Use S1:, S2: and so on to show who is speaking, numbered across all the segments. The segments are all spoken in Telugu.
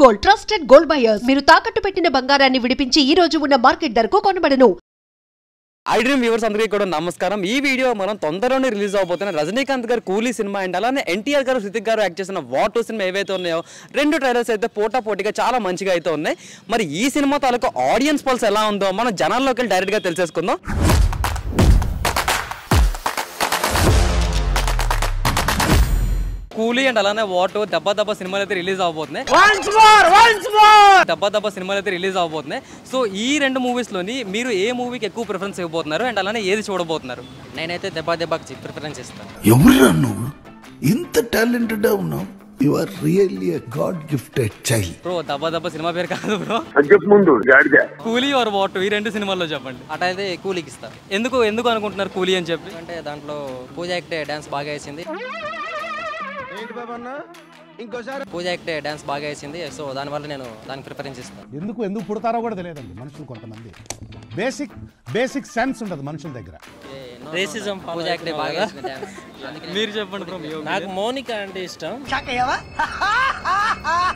S1: గోల్డ్ ట్రస్టెడ్ గోల్డ్ బయర్స్ మీరు తాకట్టు పెట్టిన బంగారాన్ని విడిపించి ఈ రోజు ఉన్న మార్కెట్ ధరకు కొనబడను.
S2: ఐ డ్రీమ్ వ్యూవర్స్ అందరికీ కూడా నమస్కారం. ఈ వీడియో మనం తొందరలోనే రిలీజ్ అవబోతున్న రజనీకాంత్ గారు కూలీ సినిమా అండ్ అలానే ఎన్టీఆర్ గారు హృతిక్ గారు యాక్ట్ చేసిన వార్ 2 సినిమా ఏవైతే ఉన్నాయో రెండు ట్రైలర్స్ అయితే పోటాపోటీగా చాలా మంచిగా అయితే ఉన్నాయి. మరి ఈ సినిమా తాలూకు ఆడియన్స్ పల్స్ ఎలా ఉందో మనం జనాల్లోకి వెళ్ళి డైరెక్ట్గా తెలిసేసుకుందాం. కూలీ అండ్ అలానే వార్ 2 దెబ్బ సినిమాలు అయితే రిలీజ్ అవబోతున్నాయి. దెబ్బ సినిమాలు అయితే రిలీజ్ అవబోతున్నాయి. సో ఈ రెండు మూవీస్లోని మీరు ఏ మూవీకి ఎక్కువ ప్రిఫరెన్స్ ఇవ్వబోతున్నారు అండ్ అలానే ఏది చూడబోతున్నారు?
S3: నేనైతే దెబ్బకి ప్రిఫరెన్స్ ఇస్తాను.
S4: ఎవరురా నువ్వు ఇంత టాలెంటెడ్ ఉన్నావు? You are really a god gifted child.
S2: Bro దెబ్బ సినిమా పేరు కాదు బ్రో,
S4: ముందు
S2: కూలీ ఆర్ వార్ 2 ఈ రెండు సినిమాల్లో చెప్పండి.
S3: అటైతే కూలీకి ఇస్తాను.
S2: ఎందుకు అనుకుంటున్నారు కూలీ అని చెప్పి?
S3: అంటే దాంట్లో పూజ యాక్టే డాన్స్ బాగా వేసింది. పూజ యాక్టే డాన్స్ బాగా వేసింది. సో దానివల్ల నేను దానికి ప్రిఫరెన్స్ ఇస్తాను.
S5: ఎందుకు పుడతారో కూడా తెలియదండి మనుషులు. కొంతమంది బేసిక్ సెన్స్ ఉండదు మనుషుల దగ్గర.
S3: రేసిజం పూజ యాక్టే బాగా వేసింది డాన్స్.
S2: మీరు చెప్పండి బ్రో.
S6: నాకు మౌనిక అంటే ఇష్టం,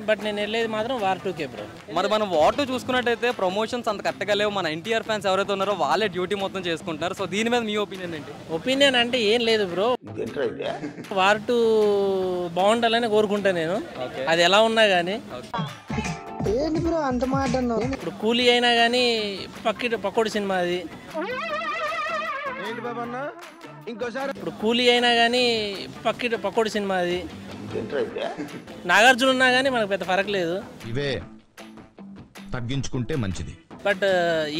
S6: బట్ నేను వెళ్ళేది మాత్రం వార్ 2కే బ్రో.
S2: మరి మనం వార్ 2 చూసుకున్నట్టయితే ప్రమోషన్స్ అంత కరెక్ట్గా లేవు. మన ఎన్టీఆర్ ఫ్యాన్స్ ఎవరైతే ఉన్నారో వాళ్ళే డ్యూటీ మొత్తం చేసుకుంటున్నారు. సో దీని మీద మీ ఒపీనియన్ ఏంటి?
S6: ఒపీనియన్ అంటే ఏం లేదు బ్రో, వార్ 2 బాగుండాలని కోరుకుంటా నేను. అది ఎలా ఉన్నా కానీ ఇప్పుడు కూలీ అయినా కానీ పక్కోడి సినిమా అది. ఇప్పుడు కూలీ అయినా కానీ పక్కోడి సినిమా అది. నాగార్జున ఉన్నా కానీ మనకు పెద్ద ఫరక్ లేదు.
S7: ఇవే తగ్గించుకుంటే మంచిది.
S6: బట్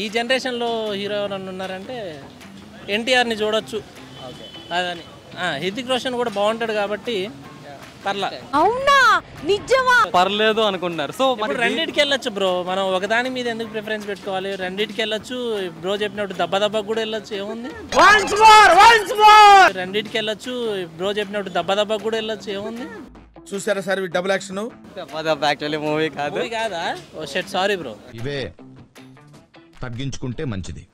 S6: ఈ జనరేషన్లో హీరో ఎవరన్నా ఉన్నారంటే ఎన్టీఆర్ని చూడొచ్చు. అదని హృతిక్ రోషన్ కూడా బాగుంటాడు కాబట్టి పర్లా.
S8: అవునా నిజమా?
S2: పర్లేదు అనుకుంటున్నారు. సో
S6: మరి రెండింటికి వెళ్ళొచ్చు బ్రో. మనం ఒకదాని మీద ఎందుకు ప్రిఫరెన్స్ పెట్టుకోవాలి? రెండింటికి వెళ్ళొచ్చు. బ్రో చెప్పినట్టు దెబ్బ కూడా వెళ్ళొచ్చు. ఏముంది? రెండింటికి వెళ్ళొచ్చు. బ్రో చెప్పినట్టు దెబ్బ కూడా వెళ్ళొచ్చు. ఏముంది?
S5: చూసారా sir double action?
S2: Actually movie కాదు.
S6: కాదా? ఓ షెట్, సారీ బ్రో.
S7: ఇవే తగ్గించుకుంటే మంచిది.